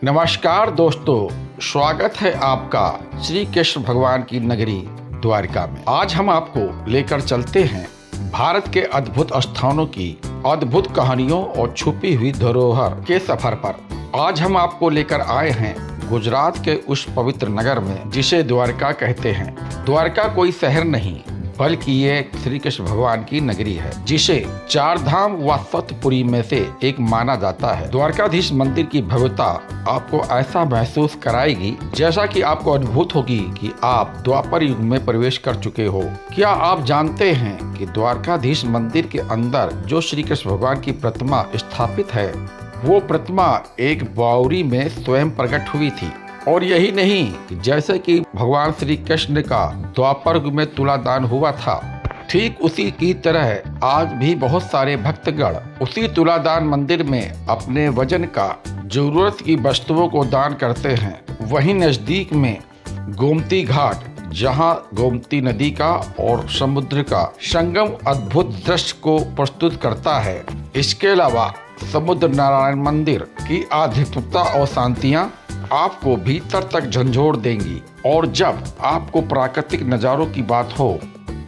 नमस्कार दोस्तों, स्वागत है आपका श्री कृष्ण भगवान की नगरी द्वारिका में। आज हम आपको लेकर चलते हैं भारत के अद्भुत स्थानों की अद्भुत कहानियों और छुपी हुई धरोहर के सफर पर। आज हम आपको लेकर आए हैं गुजरात के उस पवित्र नगर में जिसे द्वारका कहते हैं। द्वारका कोई शहर नहीं बल्कि ये श्री कृष्ण भगवान की नगरी है जिसे चार धाम व सतपुरी में से एक माना जाता है। द्वारकाधीश मंदिर की भव्यता आपको ऐसा महसूस कराएगी जैसा कि आपको अनुभूत होगी कि आप द्वापर युग में प्रवेश कर चुके हो। क्या आप जानते हैं कि द्वारकाधीश मंदिर के अंदर जो श्री कृष्ण भगवान की प्रतिमा स्थापित है वो प्रतिमा एक बावड़ी में स्वयं प्रकट हुई थी। और यही नहीं, जैसे कि भगवान श्री कृष्ण का द्वापर युग में तुलादान हुआ था, ठीक उसी की तरह आज भी बहुत सारे भक्तगण उसी तुलादान मंदिर में अपने वजन का जरूरत की वस्तुओं को दान करते हैं। वहीं नजदीक में गोमती घाट, जहां गोमती नदी का और समुद्र का संगम अद्भुत दृश्य को प्रस्तुत करता है। इसके अलावा समुद्र नारायण मंदिर की आध्यात्मिकता और शांतियाँ आपको भीतर तक झंझोड़ देंगी। और जब आपको प्राकृतिक नज़ारों की बात हो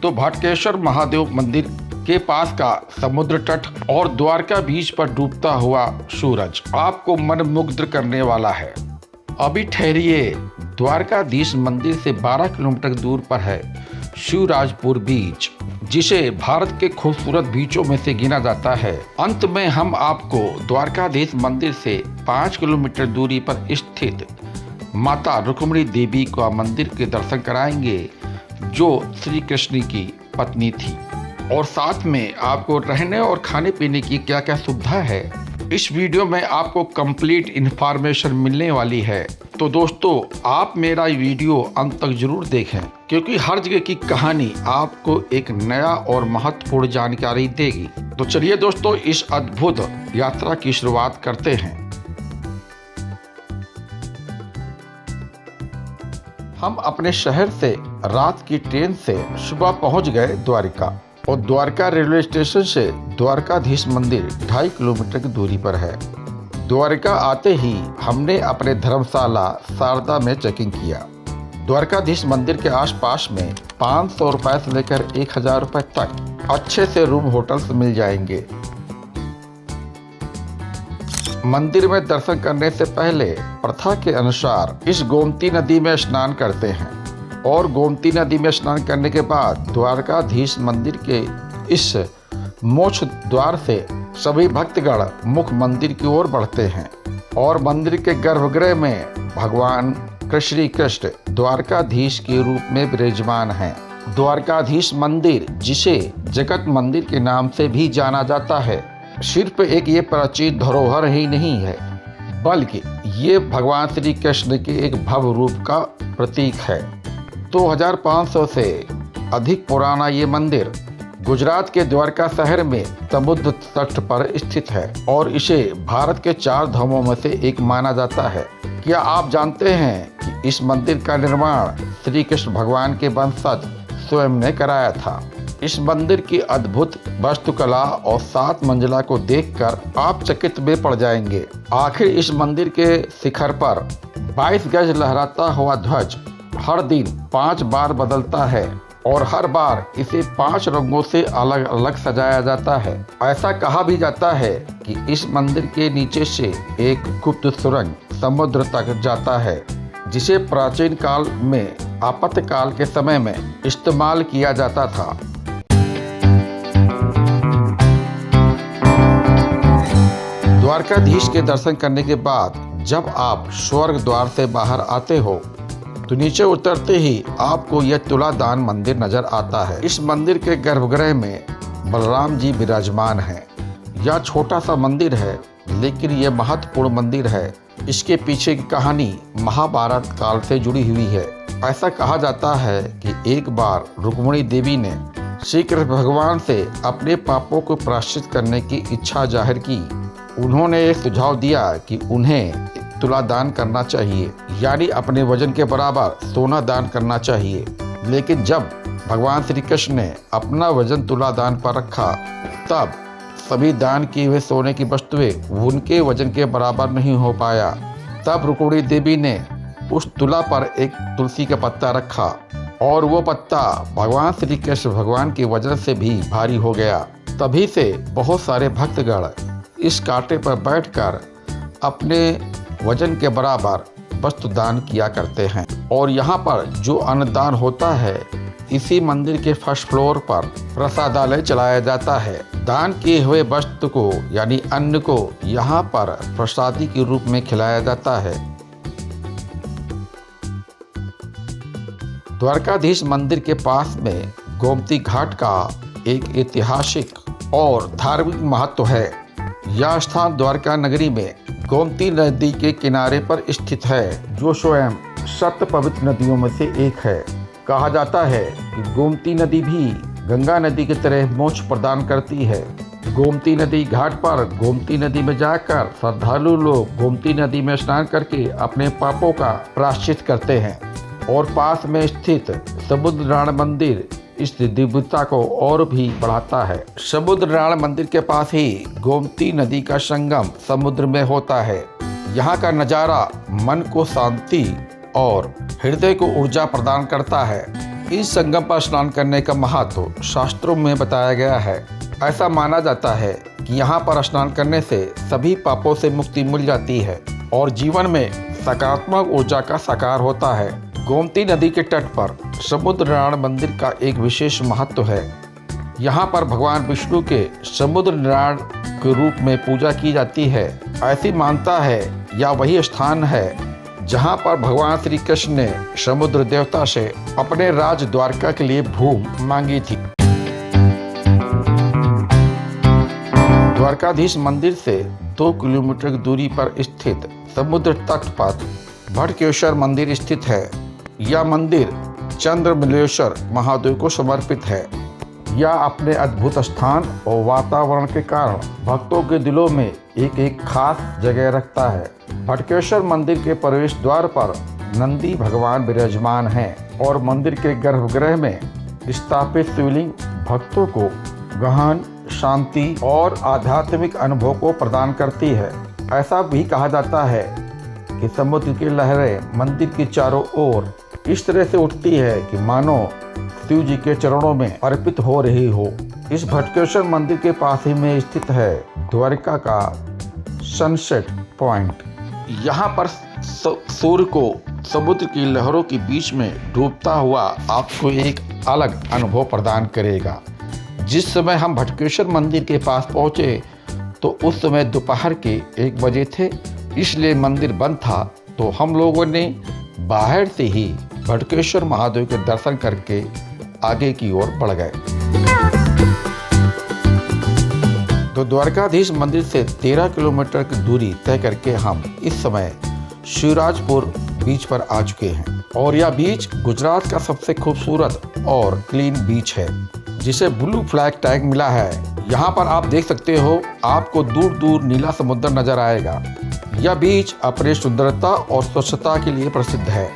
तो भटकेश्वर महादेव मंदिर के पास का समुद्र तट और द्वारका बीच पर डूबता हुआ सूरज आपको मनमुग्ध करने वाला है। अभी ठहरिए, द्वारकाधीश मंदिर से 12 किलोमीटर दूर पर है शिवराजपुर बीच, जिसे भारत के खूबसूरत बीचों में से गिना जाता है। अंत में हम आपको द्वारकाधीश मंदिर से 5 किलोमीटर दूरी पर स्थित माता रुक्मिणी देवी का मंदिर के दर्शन कराएंगे जो श्री कृष्ण की पत्नी थी। और साथ में आपको रहने और खाने पीने की क्या क्या सुविधा है, इस वीडियो में आपको कंप्लीट इन्फॉर्मेशन मिलने वाली है। तो दोस्तों, आप मेरा वीडियो अंत तक जरूर देखें क्योंकि हर जगह की कहानी आपको एक नया और महत्वपूर्ण जानकारी देगी। तो चलिए दोस्तों, इस अद्भुत यात्रा की शुरुआत करते हैं। हम अपने शहर से रात की ट्रेन से सुबह पहुंच गए द्वारिका, और द्वारका रेलवे स्टेशन से द्वारकाधीश मंदिर 2.5 किलोमीटर की दूरी पर है। द्वारका आते ही हमने अपने धर्मशाला शारदा में चेकिंग किया। द्वारकाधीश मंदिर के आसपास में 500 रुपये से लेकर 1000 रुपये तक अच्छे से रूम होटल्स मिल जाएंगे। मंदिर में दर्शन करने से पहले प्रथा के अनुसार इस गोमती नदी में स्नान करते हैं, और गोमती नदी में स्नान करने के बाद द्वारकाधीश मंदिर के इस मोक्ष द्वार से सभी भक्तगण मुख्य मंदिर की ओर बढ़ते हैं। और मंदिर के गर्भगृह में भगवान श्री कृष्ण द्वारकाधीश के रूप में विराजमान हैं। द्वारकाधीश मंदिर, जिसे जगत मंदिर के नाम से भी जाना जाता है, सिर्फ एक ये प्राचीन धरोहर ही नहीं है बल्कि ये भगवान श्री कृष्ण के एक भव्य रूप का प्रतीक है। 2500 से अधिक पुराना ये मंदिर गुजरात के द्वारका शहर में समुद्र तट पर स्थित है और इसे भारत के 4 धामों में से एक माना जाता है। क्या आप जानते हैं कि इस मंदिर का निर्माण श्री कृष्ण भगवान के वंशज स्वयं ने कराया था? इस मंदिर की अद्भुत वास्तुकला और 7 मंजिला को देखकर आप चकित में पड़ जाएंगे। आखिर इस मंदिर के शिखर पर 22 गज लहराता हुआ ध्वज हर दिन 5 बार बदलता है और हर बार इसे 5 रंगों से अलग अलग सजाया जाता है। ऐसा कहा भी जाता है कि इस मंदिर के नीचे से एक गुप्त सुरंग समुद्र तक जाता है जिसे प्राचीन काल में आपातकाल के समय में इस्तेमाल किया जाता था। द्वारकाधीश के दर्शन करने के बाद जब आप स्वर्ग द्वार से बाहर आते हो तो नीचे उतरते ही आपको यह तुलादान मंदिर नजर आता है। इस मंदिर के गर्भगृह में बलराम जी विराजमान हैं। यह छोटा सा मंदिर है लेकिन यह महत्वपूर्ण मंदिर है। इसके पीछे की कहानी महाभारत काल से जुड़ी हुई है। ऐसा कहा जाता है कि एक बार रुक्मिणी देवी ने श्री कृष्ण भगवान से अपने पापों को प्रायश्चित करने की इच्छा जाहिर की। उन्होंने एक सुझाव दिया कि उन्हें तुलादान करना चाहिए, यानी अपने वजन के बराबर सोना दान करना चाहिए। लेकिन जब भगवान श्री कृष्ण ने अपना वजन तुलादान पर रखा तब सभी दान किए हुए सोने की वस्तुएं उनके वजन के बराबर नहीं हो पाया। तब रुक्मिणी देवी ने उस तुला पर एक तुलसी का पत्ता रखा और वो पत्ता भगवान श्री कृष्ण भगवान की वजह से भी भारी हो गया। तभी से बहुत सारे भक्तगण इस कांटे पर बैठकर अपने वजन के बराबर वस्तु दान किया करते हैं। और यहाँ पर जो अन्नदान होता है, इसी मंदिर के फर्स्ट फ्लोर पर प्रसादालय चलाया जाता है। दान किए हुए वस्तु को यानी अन्न को यहाँ पर प्रसादी के रूप में खिलाया जाता है। द्वारकाधीश मंदिर के पास में गोमती घाट का एक ऐतिहासिक और धार्मिक महत्व है। यह स्थान द्वारका नगरी में गोमती नदी के किनारे पर स्थित है, जो स्वयं 7 पवित्र नदियों में से एक है। कहा जाता है कि गोमती नदी भी गंगा नदी की तरह मोक्ष प्रदान करती है। गोमती नदी घाट पर गोमती नदी में जाकर श्रद्धालु लोग गोमती नदी में स्नान करके अपने पापों का प्रायश्चित करते हैं। और पास में स्थित समुद्र नारायण मंदिर इस दिव्यता को और भी बढ़ाता है। समुद्र नारायण मंदिर के पास ही गोमती नदी का संगम समुद्र में होता है। यहाँ का नज़ारा मन को शांति और हृदय को ऊर्जा प्रदान करता है। इस संगम पर स्नान करने का महत्व शास्त्रों में बताया गया है। ऐसा माना जाता है कि यहाँ पर स्नान करने से सभी पापों से मुक्ति मिल जाती है और जीवन में सकारात्मक ऊर्जा का साकार होता है। गोमती नदी के तट पर समुद्र नारायण मंदिर का एक विशेष महत्व है। यहाँ पर भगवान विष्णु के समुद्र नारायण के रूप में पूजा की जाती है। ऐसी मानता है या वही स्थान है जहाँ पर भगवान श्री कृष्ण ने समुद्र देवता से अपने राज द्वारका के लिए भूमि मांगी थी। द्वारकाधीश मंदिर से 2 किलोमीटर की दूरी पर स्थित समुद्र तट पर भटकेश्वर मंदिर स्थित है। यह मंदिर चंद्रमल्लेश्वर महादेव को समर्पित है। यह अपने अद्भुत स्थान और वातावरण के कारण भक्तों के दिलों में एक खास जगह रखता है। भटकेश्वर मंदिर के प्रवेश द्वार पर नंदी भगवान विराजमान हैं और मंदिर के गर्भगृह में स्थापित शिवलिंग भक्तों को गहन शांति और आध्यात्मिक अनुभव को प्रदान करती है। ऐसा भी कहा जाता है कि समुद्र की लहरें मंदिर के चारों ओर इस तरह से उठती है कि मानो शिव जी के चरणों में अर्पित हो रही हो। इस भटकेश्वर मंदिर के पास ही में स्थित है द्वारका का सनसेट पॉइंट। यहाँ पर सूर्य को समुद्र की लहरों के बीच में डूबता हुआ आपको एक अलग अनुभव प्रदान करेगा। जिस समय हम भटकेश्वर मंदिर के पास पहुँचे तो उस समय दोपहर के 1 बजे थे, इसलिए मंदिर बंद था। तो हम लोगों ने बाहर से ही भटकेश्वर महादेव के दर्शन करके आगे की ओर बढ़ गए। तो द्वारकाधीश मंदिर से 13 किलोमीटर की दूरी तय करके हम इस समय शिवराजपुर बीच पर आ चुके हैं। और यह बीच गुजरात का सबसे खूबसूरत और क्लीन बीच है, जिसे ब्लू फ्लैग टैग मिला है। यहाँ पर आप देख सकते हो, आपको दूर दूर नीला समुद्र नजर आएगा। यह बीच अपने सुंदरता और स्वच्छता के लिए प्रसिद्ध है।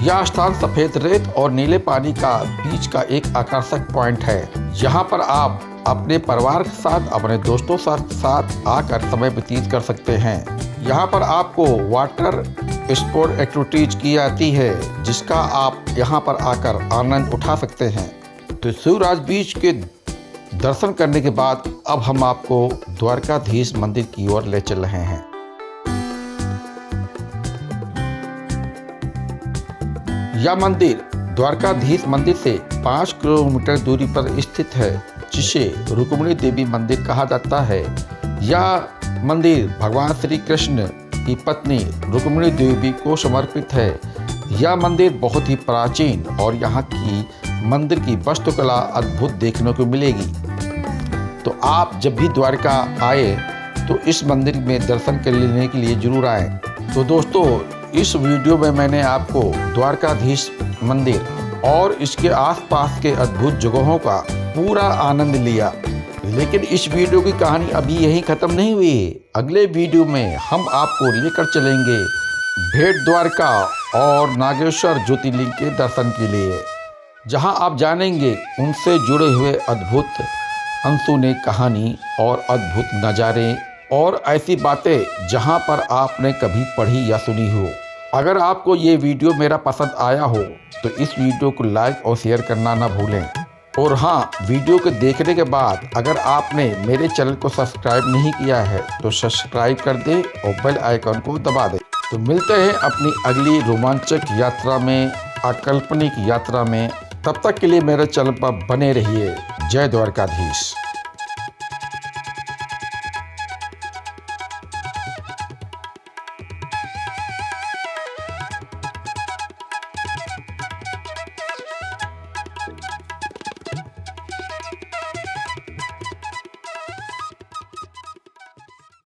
यह स्थान सफेद रेत और नीले पानी का बीच का एक आकर्षक पॉइंट है। यहाँ पर आप अपने परिवार के साथ, अपने दोस्तों के साथ आकर समय व्यतीत कर सकते हैं। यहाँ पर आपको वाटर स्पोर्ट एक्टिविटीज की जाती है, जिसका आप यहाँ पर आकर आनंद उठा सकते हैं। तो शिवराज बीच के दर्शन करने के बाद अब हम आपको द्वारकाधीश मंदिर की ओर ले चल रहे हैं। यह मंदिर द्वारकाधीश मंदिर से 5 किलोमीटर दूरी पर स्थित है, जिसे रुक्मिणी देवी मंदिर कहा जाता है। यह मंदिर भगवान श्री कृष्ण की पत्नी रुक्मिणी देवी को समर्पित है। यह मंदिर बहुत ही प्राचीन और यहाँ की मंदिर की वास्तुकला अद्भुत देखने को मिलेगी। तो आप जब भी द्वारका आए तो इस मंदिर में दर्शन कर लेने के लिए जरूर आए। तो दोस्तों, इस वीडियो में मैंने आपको द्वारकाधीश मंदिर और इसके आसपास के अद्भुत जगहों का पूरा आनंद लिया। लेकिन इस वीडियो की कहानी अभी यहीं ख़त्म नहीं हुई है। अगले वीडियो में हम आपको लेकर चलेंगे भेट द्वारका और नागेश्वर ज्योतिर्लिंग के दर्शन के लिए, जहां आप जानेंगे उनसे जुड़े हुए अद्भुत अनसुने कहानी और अद्भुत नज़ारे और ऐसी बातें जहां पर आपने कभी पढ़ी या सुनी हो। अगर आपको ये वीडियो मेरा पसंद आया हो तो इस वीडियो को लाइक और शेयर करना ना भूलें। और हाँ, वीडियो को देखने के बाद अगर आपने मेरे चैनल को सब्सक्राइब नहीं किया है तो सब्सक्राइब कर दें और बेल आइकन को दबा दें। तो मिलते हैं अपनी अगली रोमांचक यात्रा में, अकाल्पनिक यात्रा में। तब तक के लिए मेरे चैनल पर बने रहिए। जय द्वारकाधीश।